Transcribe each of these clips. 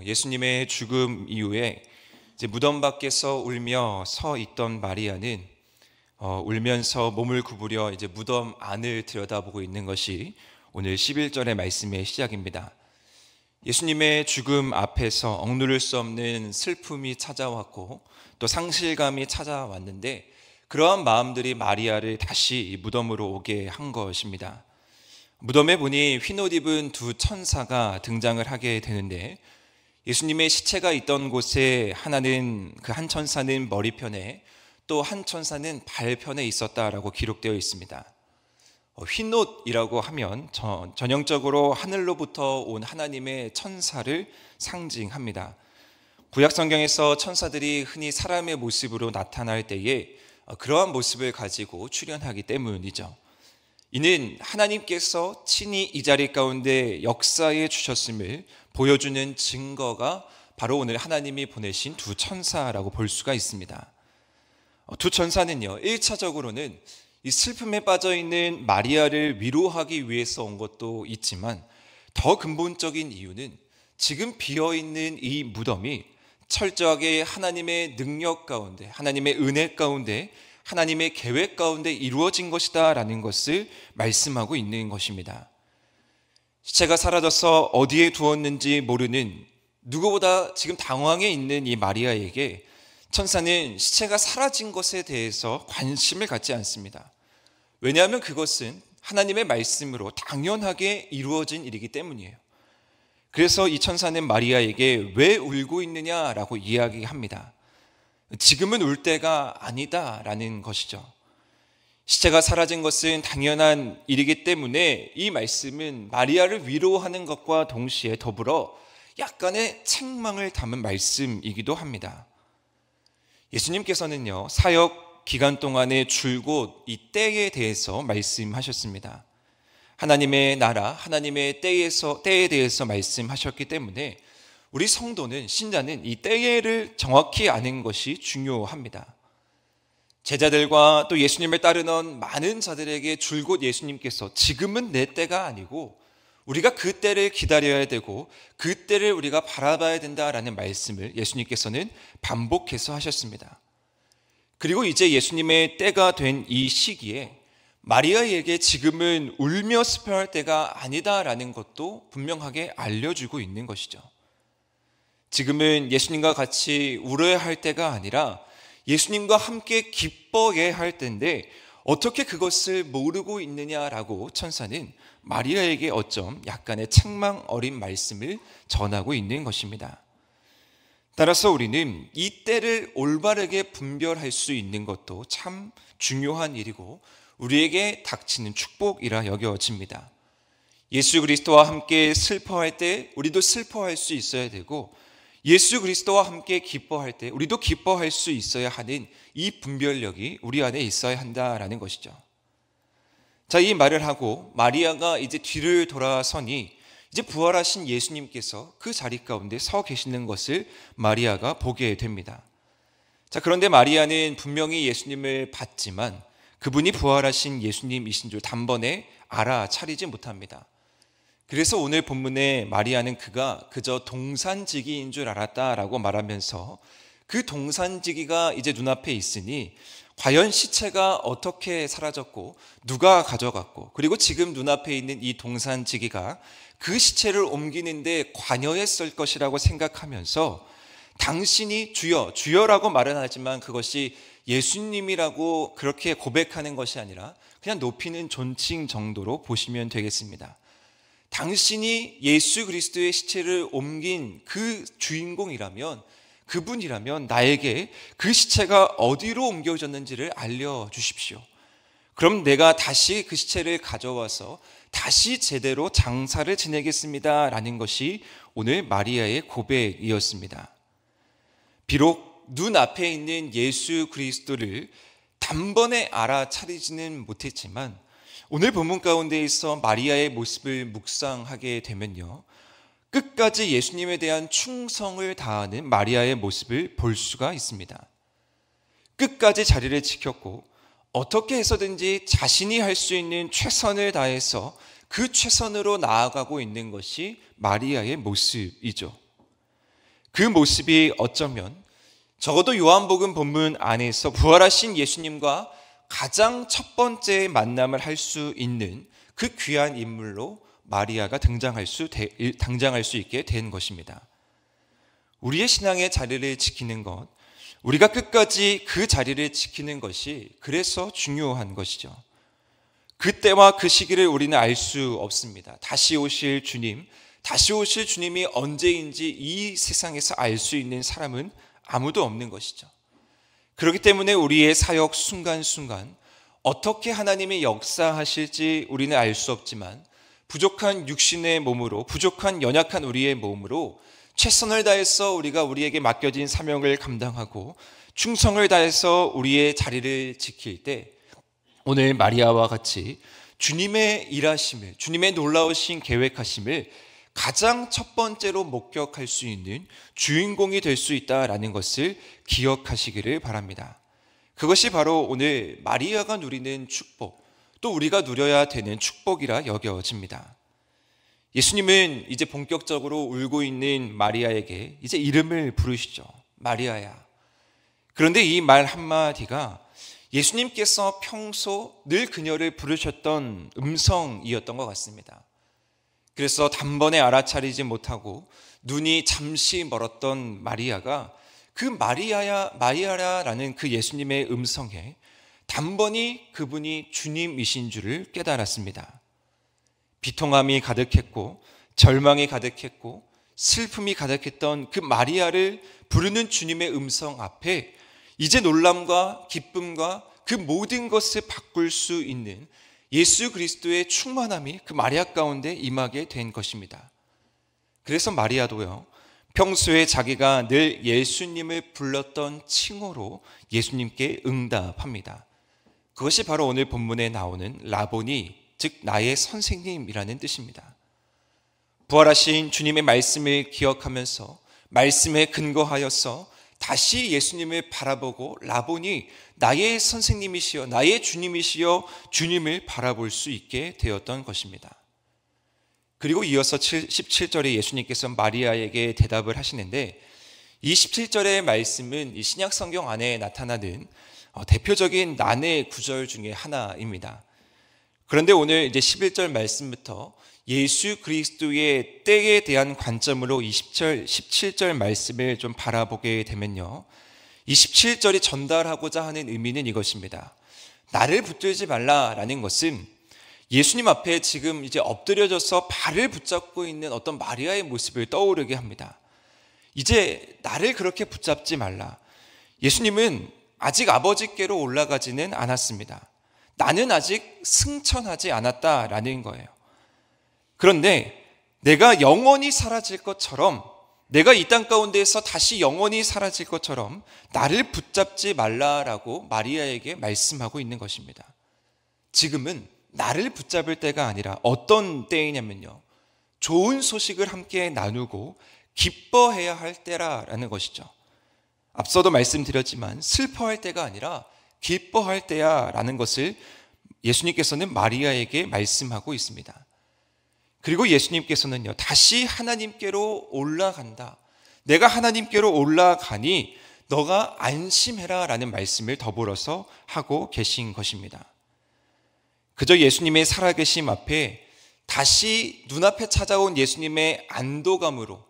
예수님의 죽음 이후에 이제 무덤 밖에서 울며 서 있던 마리아는 울면서 몸을 구부려 이제 무덤 안을 들여다보고 있는 것이 오늘 11절의 말씀의 시작입니다. 예수님의 죽음 앞에서 억누를 수 없는 슬픔이 찾아왔고 또 상실감이 찾아왔는데, 그러한 마음들이 마리아를 다시 무덤으로 오게 한 것입니다. 무덤에 보니 흰옷 입은 두 천사가 등장을 하게 되는데, 예수님의 시체가 있던 곳에 하나는 그 한 천사는 머리편에, 또 한 천사는 발편에 있었다라고 기록되어 있습니다. 흰옷이라고 하면 전형적으로 하늘로부터 온 하나님의 천사를 상징합니다. 구약 성경에서 천사들이 흔히 사람의 모습으로 나타날 때에 그러한 모습을 가지고 출현하기 때문이죠. 이는 하나님께서 친히 이 자리 가운데 역사해 주셨음을 보여주는 증거가 바로 오늘 하나님이 보내신 두 천사라고 볼 수가 있습니다. 두 천사는요, 1차적으로는 이 슬픔에 빠져있는 마리아를 위로하기 위해서 온 것도 있지만, 더 근본적인 이유는 지금 비어있는 이 무덤이 철저하게 하나님의 능력 가운데, 하나님의 은혜 가운데, 하나님의 계획 가운데 이루어진 것이다 라는 것을 말씀하고 있는 것입니다. 시체가 사라져서 어디에 두었는지 모르는, 누구보다 지금 당황해 있는 이 마리아에게 천사는 시체가 사라진 것에 대해서 관심을 갖지 않습니다. 왜냐하면 그것은 하나님의 말씀으로 당연하게 이루어진 일이기 때문이에요. 그래서 이 천사는 마리아에게 왜 울고 있느냐라고 이야기합니다. 지금은 울 때가 아니다라는 것이죠. 시체가 사라진 것은 당연한 일이기 때문에 이 말씀은 마리아를 위로하는 것과 동시에 더불어 약간의 책망을 담은 말씀이기도 합니다. 예수님께서는요, 사역 기간 동안에 줄곧 이 때에 대해서 말씀하셨습니다. 하나님의 나라, 하나님의 때에 대해서 말씀하셨기 때문에 우리 성도는, 신자는 이 때를 정확히 아는 것이 중요합니다. 제자들과 또 예수님을 따르는 많은 자들에게 줄곧 예수님께서 지금은 내 때가 아니고 우리가 그 때를 기다려야 되고 그 때를 우리가 바라봐야 된다라는 말씀을 예수님께서는 반복해서 하셨습니다. 그리고 이제 예수님의 때가 된 이 시기에 마리아에게 지금은 울며 슬퍼할 때가 아니다라는 것도 분명하게 알려주고 있는 것이죠. 지금은 예수님과 같이 울어야 할 때가 아니라 예수님과 함께 기뻐해야 할 때인데, 어떻게 그것을 모르고 있느냐라고 천사는 마리아에게 어쩜 약간의 책망 어린 말씀을 전하고 있는 것입니다. 따라서 우리는 이 때를 올바르게 분별할 수 있는 것도 참 중요한 일이고 우리에게 닥치는 축복이라 여겨집니다. 예수 그리스도와 함께 슬퍼할 때 우리도 슬퍼할 수 있어야 되고, 예수 그리스도와 함께 기뻐할 때 우리도 기뻐할 수 있어야 하는 이 분별력이 우리 안에 있어야 한다라는 것이죠. 자, 이 말을 하고 마리아가 이제 뒤를 돌아서니 이제 부활하신 예수님께서 그 자리 가운데 서 계시는 것을 마리아가 보게 됩니다. 자, 그런데 마리아는 분명히 예수님을 봤지만 그분이 부활하신 예수님이신 줄 단번에 알아차리지 못합니다. 그래서 오늘 본문에 마리아는 그가 그저 동산지기인 줄 알았다라고 말하면서, 그 동산지기가 이제 눈앞에 있으니 과연 시체가 어떻게 사라졌고 누가 가져갔고, 그리고 지금 눈앞에 있는 이 동산지기가 그 시체를 옮기는데 관여했을 것이라고 생각하면서, 당신이 주여, 주여라고 말은 하지만 그것이 예수님이라고 그렇게 고백하는 것이 아니라 그냥 높이는 존칭 정도로 보시면 되겠습니다. 당신이 예수 그리스도의 시체를 옮긴 그 주인공이라면, 그분이라면 나에게 그 시체가 어디로 옮겨졌는지를 알려주십시오. 그럼 내가 다시 그 시체를 가져와서 다시 제대로 장사를 지내겠습니다 라는 것이 오늘 마리아의 고백이었습니다. 비록 눈앞에 있는 예수 그리스도를 단번에 알아차리지는 못했지만, 오늘 본문 가운데 있어 마리아의 모습을 묵상하게 되면요, 끝까지 예수님에 대한 충성을 다하는 마리아의 모습을 볼 수가 있습니다. 끝까지 자리를 지켰고 어떻게 해서든지 자신이 할 수 있는 최선을 다해서 그 최선으로 나아가고 있는 것이 마리아의 모습이죠. 그 모습이 어쩌면 적어도 요한복음 본문 안에서 부활하신 예수님과 가장 첫 번째 만남을 할 수 있는 그 귀한 인물로 마리아가 등장할 수 있게 된 것입니다. 우리의 신앙의 자리를 지키는 것, 우리가 끝까지 그 자리를 지키는 것이 그래서 중요한 것이죠. 그때와 그 시기를 우리는 알 수 없습니다. 다시 오실 주님이 언제인지 이 세상에서 알 수 있는 사람은 아무도 없는 것이죠. 그렇기 때문에 우리의 사역 순간순간 어떻게 하나님이 역사하실지 우리는 알 수 없지만 부족한 육신의 몸으로, 부족한 연약한 우리의 몸으로 최선을 다해서 우리가 우리에게 맡겨진 사명을 감당하고 충성을 다해서 우리의 자리를 지킬 때 오늘 마리아와 같이 주님의 일하심을, 주님의 놀라우신 계획하심을 가장 첫 번째로 목격할 수 있는 주인공이 될 수 있다라는 것을 기억하시기를 바랍니다. 그것이 바로 오늘 마리아가 누리는 축복, 또 우리가 누려야 되는 축복이라 여겨집니다. 예수님은 이제 본격적으로 울고 있는 마리아에게 이제 이름을 부르시죠. 마리아야. 그런데 이 말 한마디가 예수님께서 평소 늘 그녀를 부르셨던 음성이었던 것 같습니다. 그래서 단번에 알아차리지 못하고 눈이 잠시 멀었던 마리아가 그 마리아라는 그 예수님의 음성에 단번에 그분이 주님이신 줄을 깨달았습니다. 비통함이 가득했고 절망이 가득했고 슬픔이 가득했던 그 마리아를 부르는 주님의 음성 앞에 이제 놀람과 기쁨과 그 모든 것을 바꿀 수 있는 예수 그리스도의 충만함이 그 마리아 가운데 임하게 된 것입니다. 그래서 마리아도요, 평소에 자기가 늘 예수님을 불렀던 칭호로 예수님께 응답합니다. 그것이 바로 오늘 본문에 나오는 라보니, 즉 나의 선생님이라는 뜻입니다. 부활하신 주님의 말씀을 기억하면서 말씀에 근거하여서 다시 예수님을 바라보고 라보니, 나의 선생님이시여 나의 주님이시여 주님을 바라볼 수 있게 되었던 것입니다. 그리고 이어서 17절에 예수님께서 마리아에게 대답을 하시는데, 이 17절의 말씀은 이 신약 성경 안에 나타나는 대표적인 난의 구절 중에 하나입니다. 그런데 오늘 이제 11절 말씀부터 예수 그리스도의 때에 대한 관점으로 17절 말씀을 좀 바라보게 되면요, 이 17절이 전달하고자 하는 의미는 이것입니다. 나를 붙들지 말라라는 것은 예수님 앞에 지금 이제 엎드려져서 발을 붙잡고 있는 어떤 마리아의 모습을 떠오르게 합니다. 이제 나를 그렇게 붙잡지 말라. 예수님은 아직 아버지께로 올라가지는 않았습니다. 나는 아직 승천하지 않았다라는 거예요. 그런데 내가 영원히 사라질 것처럼, 내가 이 땅 가운데에서 다시 영원히 사라질 것처럼 나를 붙잡지 말라라고 마리아에게 말씀하고 있는 것입니다. 지금은 나를 붙잡을 때가 아니라 어떤 때이냐면요, 좋은 소식을 함께 나누고 기뻐해야 할 때라는 것이죠. 앞서도 말씀드렸지만 슬퍼할 때가 아니라 기뻐할 때야라는 것을 예수님께서는 마리아에게 말씀하고 있습니다. 그리고 예수님께서는요, 다시 하나님께로 올라간다, 내가 하나님께로 올라가니 너가 안심해라 라는 말씀을 더불어서 하고 계신 것입니다. 그저 예수님의 살아계심 앞에 다시 눈앞에 찾아온 예수님의 안도감으로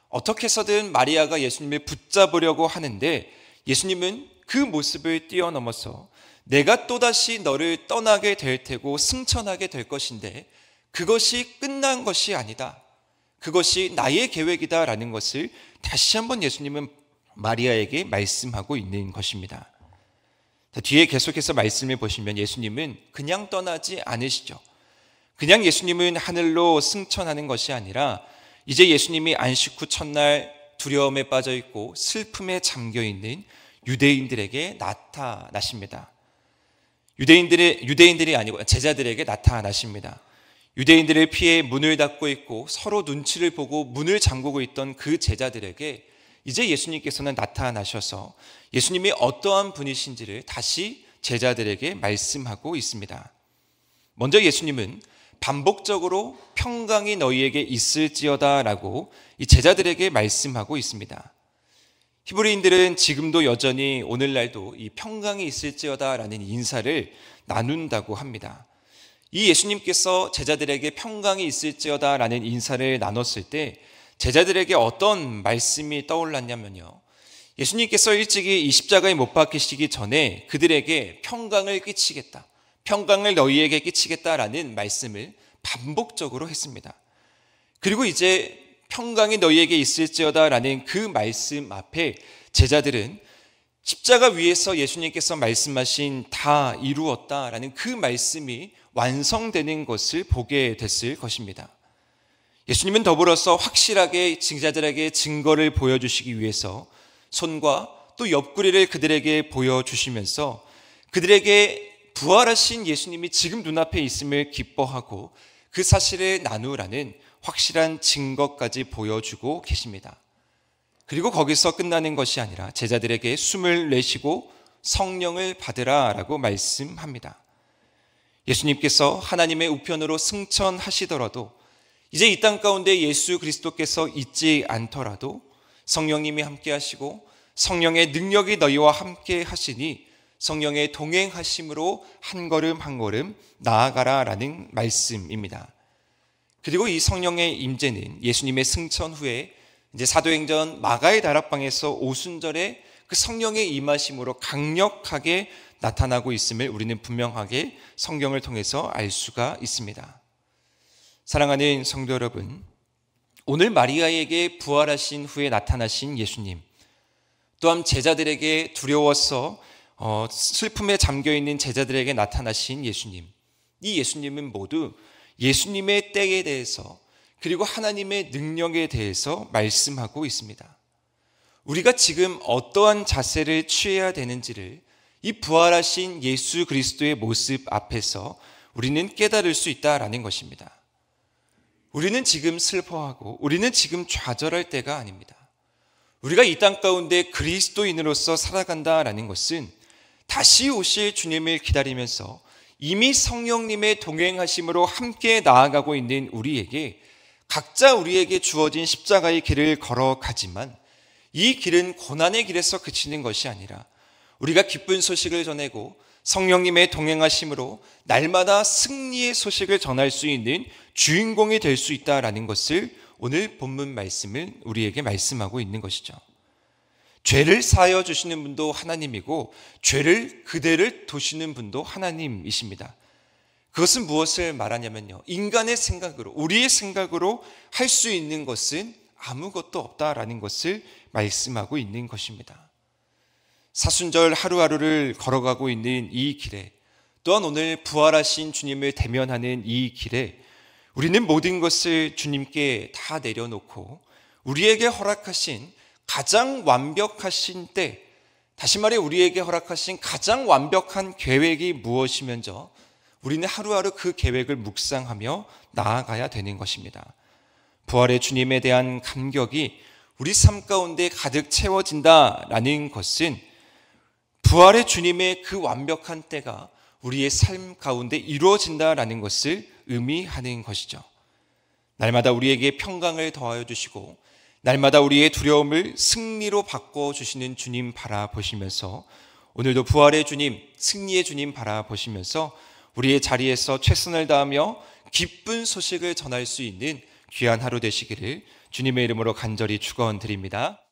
어떻게 해서든 마리아가 예수님을 붙잡으려고 하는데, 예수님은 그 모습을 뛰어넘어서 내가 또다시 너를 떠나게 될 테고 승천하게 될 것인데 그것이 끝난 것이 아니다, 그것이 나의 계획이다 라는 것을 다시 한번 예수님은 마리아에게 말씀하고 있는 것입니다. 뒤에 계속해서 말씀을 보시면 예수님은 그냥 떠나지 않으시죠. 그냥 예수님은 하늘로 승천하는 것이 아니라 이제 예수님이 안식 후 첫날 두려움에 빠져 있고 슬픔에 잠겨 있는 유대인들에게 나타나십니다. 유대인들이 아니고 제자들에게 나타나십니다. 유대인들을 피해 문을 닫고 있고 서로 눈치를 보고 문을 잠그고 있던 그 제자들에게 이제 예수님께서는 나타나셔서 예수님이 어떠한 분이신지를 다시 제자들에게 말씀하고 있습니다. 먼저 예수님은 반복적으로 평강이 너희에게 있을지어다 라고 이 제자들에게 말씀하고 있습니다. 히브리인들은 지금도 여전히 오늘날도 이 평강이 있을지어다라는 인사를 나눈다고 합니다. 이 예수님께서 제자들에게 평강이 있을지어다라는 인사를 나눴을 때 제자들에게 어떤 말씀이 떠올랐냐면요. 예수님께서 일찍이 이 십자가에 못 박히시기 전에 그들에게 평강을 끼치겠다, 평강을 너희에게 끼치겠다라는 말씀을 반복적으로 했습니다. 그리고 이제 평강이 너희에게 있을지어다라는 그 말씀 앞에 제자들은 십자가 위에서 예수님께서 말씀하신 다 이루었다라는 그 말씀이 완성되는 것을 보게 됐을 것입니다. 예수님은 더불어서 확실하게 제자들에게 증거를 보여주시기 위해서 손과 또 옆구리를 그들에게 보여주시면서 그들에게 부활하신 예수님이 지금 눈앞에 있음을 기뻐하고 그 사실을 나누라는 확실한 증거까지 보여주고 계십니다. 그리고 거기서 끝나는 것이 아니라 제자들에게 숨을 내쉬고 성령을 받으라라고 말씀합니다. 예수님께서 하나님의 우편으로 승천하시더라도 이제 이 땅 가운데 예수 그리스도께서 있지 않더라도 성령님이 함께 하시고 성령의 능력이 너희와 함께 하시니 성령의 동행하심으로 한 걸음 한 걸음 나아가라라는 말씀입니다. 그리고 이 성령의 임재는 예수님의 승천 후에 이제 사도행전 마가의 다락방에서 오순절에 그 성령의 임하심으로 강력하게 나타나고 있음을 우리는 분명하게 성경을 통해서 알 수가 있습니다. 사랑하는 성도 여러분, 오늘 마리아에게 부활하신 후에 나타나신 예수님, 또한 제자들에게 두려워서 슬픔에 잠겨있는 제자들에게 나타나신 예수님, 이 예수님은 모두 예수님의 때에 대해서 그리고 하나님의 능력에 대해서 말씀하고 있습니다. 우리가 지금 어떠한 자세를 취해야 되는지를 이 부활하신 예수 그리스도의 모습 앞에서 우리는 깨달을 수 있다라는 것입니다. 우리는 지금 슬퍼하고 우리는 지금 좌절할 때가 아닙니다. 우리가 이 땅 가운데 그리스도인으로서 살아간다라는 것은 다시 오실 주님을 기다리면서 이미 성령님의 동행하심으로 함께 나아가고 있는 우리에게 각자 우리에게 주어진 십자가의 길을 걸어가지만 이 길은 고난의 길에서 그치는 것이 아니라 우리가 기쁜 소식을 전하고 성령님의 동행하심으로 날마다 승리의 소식을 전할 수 있는 주인공이 될 수 있다라는 것을 오늘 본문 말씀은 우리에게 말씀하고 있는 것이죠. 죄를 사하여 주시는 분도 하나님이고 죄를 그대를 도시는 분도 하나님이십니다. 그것은 무엇을 말하냐면요, 인간의 생각으로, 우리의 생각으로 할 수 있는 것은 아무것도 없다라는 것을 말씀하고 있는 것입니다. 사순절 하루하루를 걸어가고 있는 이 길에, 또한 오늘 부활하신 주님을 대면하는 이 길에 우리는 모든 것을 주님께 다 내려놓고 우리에게 허락하신 가장 완벽하신 때, 다시 말해 우리에게 허락하신 가장 완벽한 계획이 무엇이면서 우리는 하루하루 그 계획을 묵상하며 나아가야 되는 것입니다. 부활의 주님에 대한 감격이 우리 삶 가운데 가득 채워진다라는 것은 부활의 주님의 그 완벽한 때가 우리의 삶 가운데 이루어진다라는 것을 의미하는 것이죠. 날마다 우리에게 평강을 더하여 주시고 날마다 우리의 두려움을 승리로 바꿔주시는 주님 바라보시면서 오늘도 부활의 주님, 승리의 주님 바라보시면서 우리의 자리에서 최선을 다하며 기쁜 소식을 전할 수 있는 귀한 하루 되시기를 주님의 이름으로 간절히 축원드립니다.